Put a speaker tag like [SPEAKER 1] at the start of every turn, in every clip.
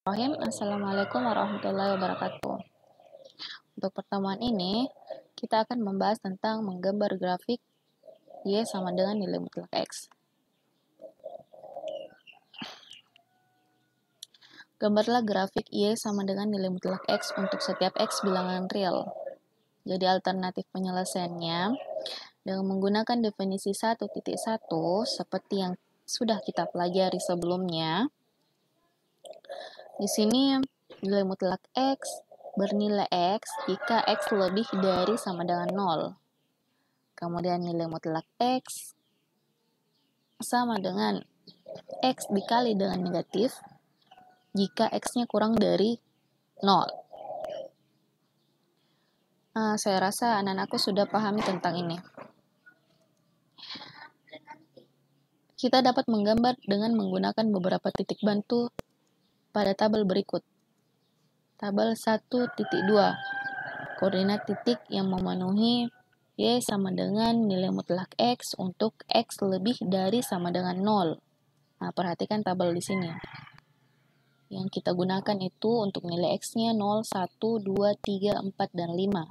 [SPEAKER 1] Assalamualaikum warahmatullahi wabarakatuh. Untuk pertemuan ini, kita akan membahas tentang menggambar grafik Y sama dengan nilai mutlak X. Gambarlah grafik Y sama dengan nilai mutlak X untuk setiap X bilangan real. Jadi alternatif penyelesaiannya, dengan menggunakan definisi 1.1 seperti yang sudah kita pelajari sebelumnya. Di sini nilai mutlak X bernilai X jika X lebih dari sama dengan 0. Kemudian nilai mutlak X sama dengan X dikali dengan negatif jika X-nya kurang dari 0. Saya rasa anak-anakku sudah pahami tentang ini. Kita dapat menggambar dengan menggunakan beberapa titik bantu pada tabel berikut. Tabel 1.2, koordinat titik yang memenuhi Y sama dengan nilai mutlak X untuk X lebih dari sama dengan 0. Perhatikan tabel di sini. Yang kita gunakan itu untuk nilai X-nya 0, 1, 2, 3, 4, dan 5.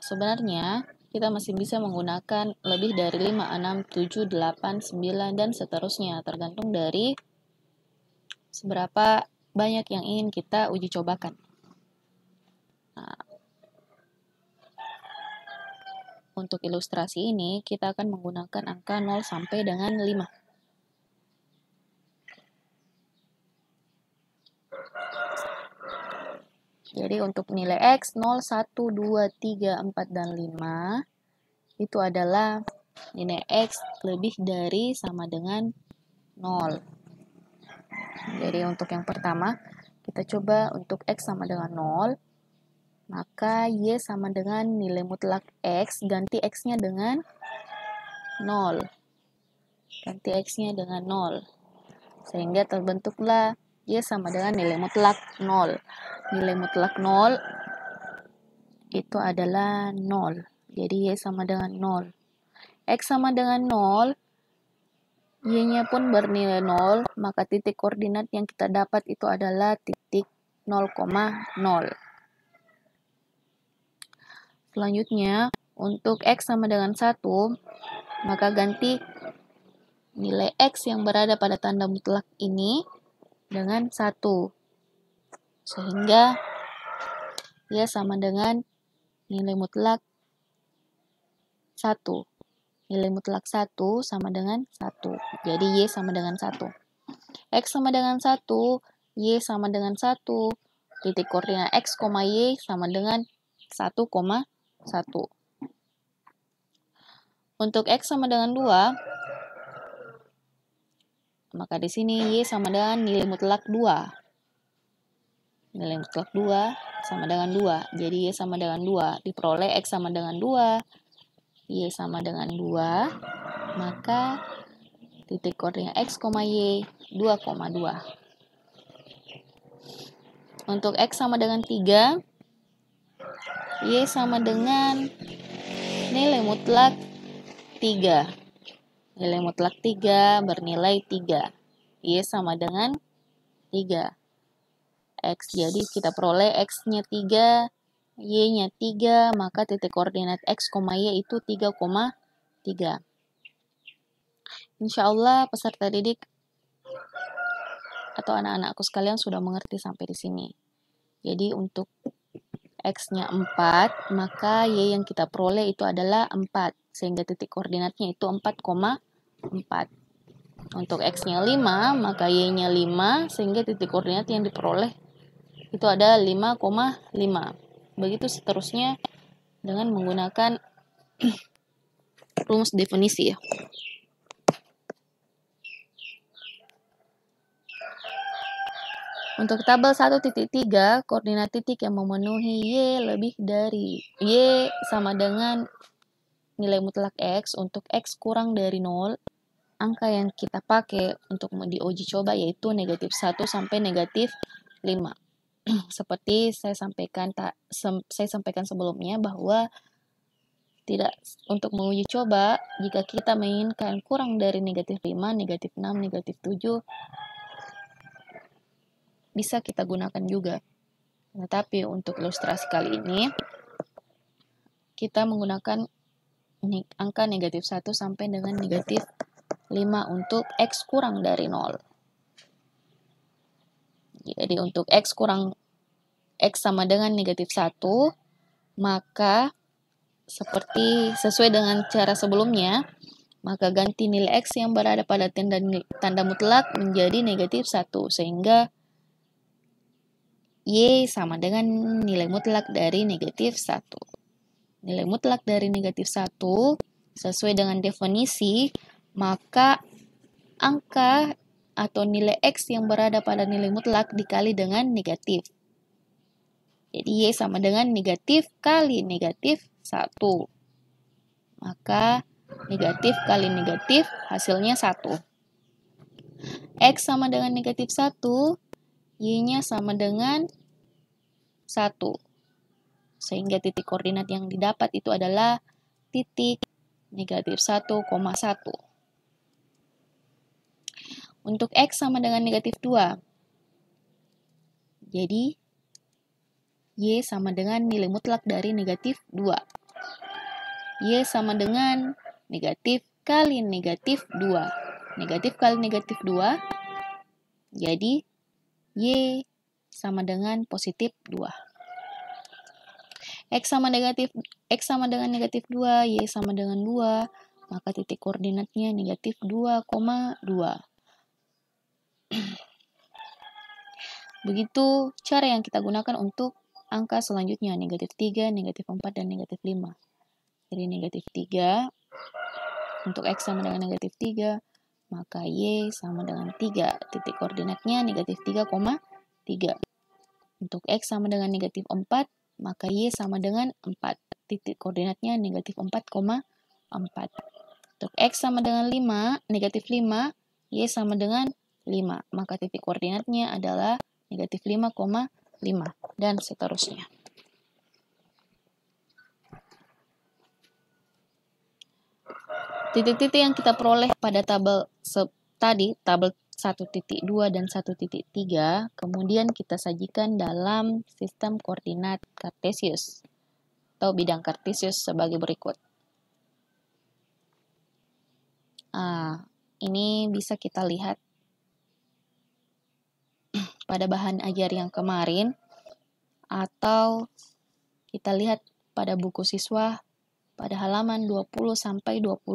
[SPEAKER 1] Sebenarnya, kita masih bisa menggunakan lebih dari 5, 6, 7, 8, 9, dan seterusnya. Tergantung dari seberapa banyak yang ingin kita uji cobakan. Untuk ilustrasi ini, kita akan menggunakan angka 0 sampai dengan 5. Jadi untuk nilai X 0, 1, 2, 3, 4, dan 5 itu adalah nilai X lebih dari sama dengan 0. Jadi untuk yang pertama, kita coba untuk X sama dengan 0, maka Y sama dengan nilai mutlak X, ganti X-nya dengan 0. Ganti X-nya dengan 0. Sehingga terbentuklah Y sama dengan nilai mutlak 0. Nilai mutlak 0 itu adalah 0. Jadi Y sama dengan 0. X sama dengan 0, Y-nya pun bernilai 0, maka titik koordinat yang kita dapat itu adalah titik 0,0. Selanjutnya, untuk X sama dengan 1, maka ganti nilai X yang berada pada tanda mutlak ini dengan 1. Sehingga Y sama dengan nilai mutlak 1. Nilai mutlak 1 sama dengan 1. Jadi Y sama dengan 1. X sama dengan 1, Y sama dengan 1. Titik koordinat X, Y sama dengan 1,1. Untuk X sama dengan 2, maka di sini Y sama dengan nilai mutlak 2. Nilai mutlak 2 sama dengan 2. Jadi Y sama dengan 2. Diperoleh X sama dengan 2. Y sama dengan 2. Maka titik koordinat X, Y 2,2. Untuk X sama dengan 3, Y sama dengan nilai mutlak 3. Nilai mutlak 3 bernilai 3. Y sama dengan 3. X, jadi kita peroleh X-nya 3, Y-nya 3, maka titik koordinat X, Y itu 3,3. Insya Allah peserta didik atau anak-anakku sekalian sudah mengerti sampai di sini. Jadi untuk X-nya 4, maka Y yang kita peroleh itu adalah 4. Sehingga titik koordinatnya itu 4,4. Untuk X-nya 5, maka Y-nya 5. Sehingga titik koordinat yang diperoleh itu ada 5,5. Begitu seterusnya dengan menggunakan rumus definisi ya. Untuk tabel 1.3, koordinat titik yang memenuhi Y lebih dari Y sama dengan nilai mutlak X untuk X kurang dari 0, angka yang kita pakai untuk diuji coba yaitu negatif 1 sampai negatif 5. Seperti saya sampaikan sebelumnya bahwa tidak untuk menguji coba, jika kita menginginkan kurang dari negatif 5, negatif 6, negatif 7, bisa kita gunakan juga. Tetapi untuk ilustrasi kali ini, kita menggunakan angka negatif 1 sampai dengan negatif 5 untuk X kurang dari 0. Jadi untuk X sama dengan negatif 1, maka sesuai dengan cara sebelumnya, maka ganti nilai X yang berada pada tanda mutlak menjadi negatif 1, sehingga Y sama dengan nilai mutlak dari negatif 1. Nilai mutlak dari negatif 1 sesuai dengan definisi, maka angka atau nilai X yang berada pada nilai mutlak dikali dengan negatif. Jadi Y sama dengan negatif kali negatif 1. Maka negatif kali negatif hasilnya 1. X sama dengan negatif 1, Y-nya sama dengan 1. Sehingga titik koordinat yang didapat itu adalah titik negatif 1,1. Untuk X sama dengan negatif 2. Jadi Y sama dengan nilai mutlak dari negatif 2. Y sama dengan negatif kali negatif 2. Negatif kali negatif 2. Jadi Y sama dengan positif 2. X sama dengan negatif 2, Y sama dengan 2. Maka titik koordinatnya negatif 2,2. Begitu cara yang kita gunakan untuk angka selanjutnya, negatif 3, negatif 4, dan negatif 5. Jadi negatif 3, untuk X sama dengan negatif 3, maka Y sama dengan 3. Titik koordinatnya negatif 3,3. Untuk X sama dengan negatif 4, maka Y sama dengan 4. Titik koordinatnya negatif 4,4. Untuk X sama dengan 5, negatif 5, Y sama dengan 5. Maka titik koordinatnya adalah negatif 5,5. Dan seterusnya. Titik-titik yang kita peroleh pada tabel tadi, tabel 1.2 dan 1.3, kemudian kita sajikan dalam sistem koordinat kartesius atau bidang kartesius sebagai berikut. Ini bisa kita lihat pada bahan ajar yang kemarin, atau kita lihat pada buku siswa pada halaman 20 sampai 21.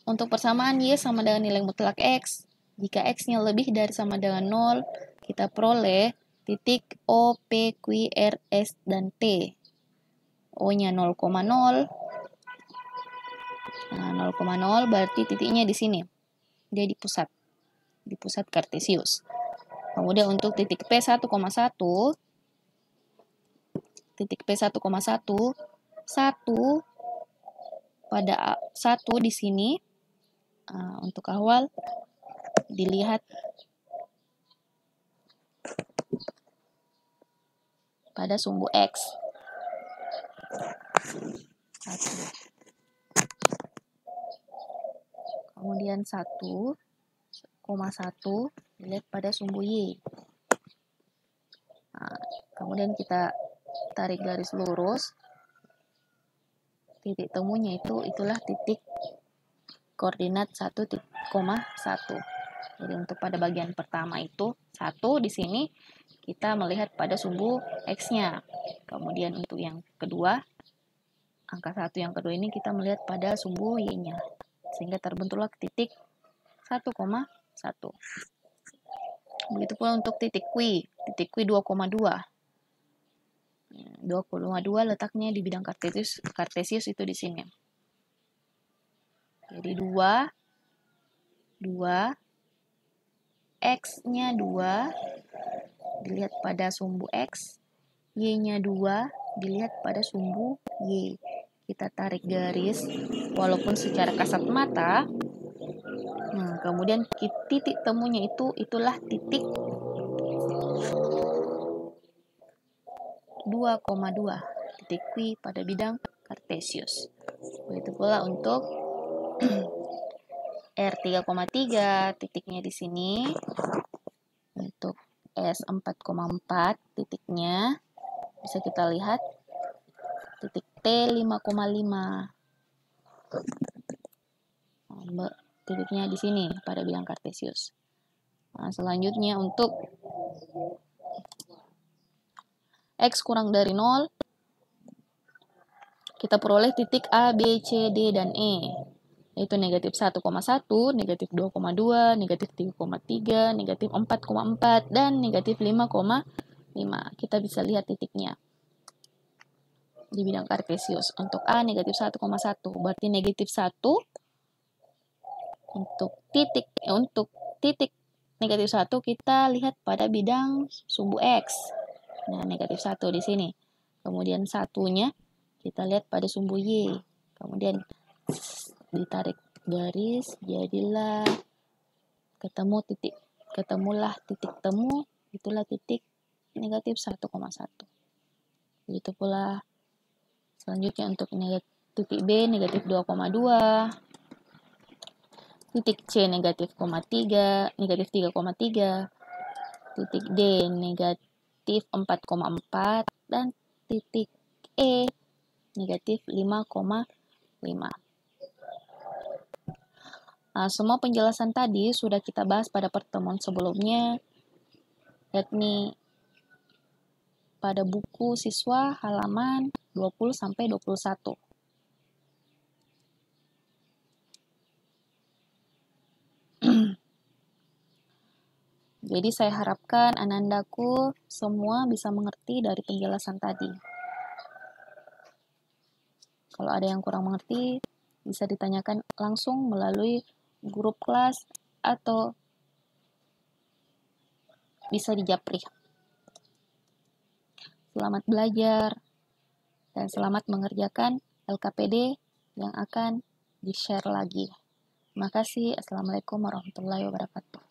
[SPEAKER 1] Untuk persamaan Y sama dengan nilai mutlak X, jika X-nya lebih dari sama dengan 0, kita peroleh titik O, P, Q, R, S, dan T. O-nya 0,0. Nah, 0,0 berarti titiknya di sini. Dia di pusat kartesius. Kemudian untuk titik P1,1, titik P1,1, 1 pada 1 di sini. Untuk awal dilihat pada sumbu X. 1. Kemudian 1,1 dilihat pada sumbu Y. Kemudian kita tarik garis lurus. Titik temunya itulah titik koordinat 1,1. Jadi untuk pada bagian pertama itu 1 di sini kita melihat pada sumbu X-nya. Kemudian untuk yang kedua, angka 1 yang kedua ini kita melihat pada sumbu Y-nya. Sehingga terbentuklah titik 1,1. Begitu pula untuk titik Q. Titik Q 2,2. 2,2 letaknya di bidang kartesius itu di sini. Jadi 2, X-nya 2, dilihat pada sumbu X, Y-nya 2, dilihat pada sumbu Y. Kita tarik garis, walaupun secara kasat mata. Kemudian titik temunya itulah titik 2,2 titik Q pada bidang kartesius. Begitu pula untuk R3,3 titiknya di sini. Untuk S4,4 titiknya bisa kita lihat titik T 5,5. Titiknya di sini pada bidang kartesius. Nah, selanjutnya untuk X kurang dari 0, kita peroleh titik A, B, C, D, dan E. Yaitu negatif 1,1, negatif 2,2, negatif 3,3, negatif 4,4, dan negatif 5,5. Kita bisa lihat titiknya di bidang kartesius. Untuk A negatif 1,1, berarti negatif 1. Untuk titik negatif 1 kita lihat pada bidang sumbu X. Nah, negatif 1 di sini. Kemudian satunya kita lihat pada sumbu Y. Kemudian ditarik garis, jadilah ketemulah titik temu, itulah titik negatif 1,1. Begitu pula selanjutnya untuk titik B negatif 2,2, titik C negatif 3,3, titik D negatif 4,4, dan titik E negatif 5,5. Nah, semua penjelasan tadi sudah kita bahas pada pertemuan sebelumnya, yakni pada buku siswa halaman 20-21. Jadi saya harapkan anandaku semua bisa mengerti dari penjelasan tadi. Kalau ada yang kurang mengerti, bisa ditanyakan langsung melalui grup kelas atau bisa di japri. Selamat belajar dan selamat mengerjakan LKPD yang akan di-share lagi. Terima kasih. Assalamualaikum warahmatullahi wabarakatuh.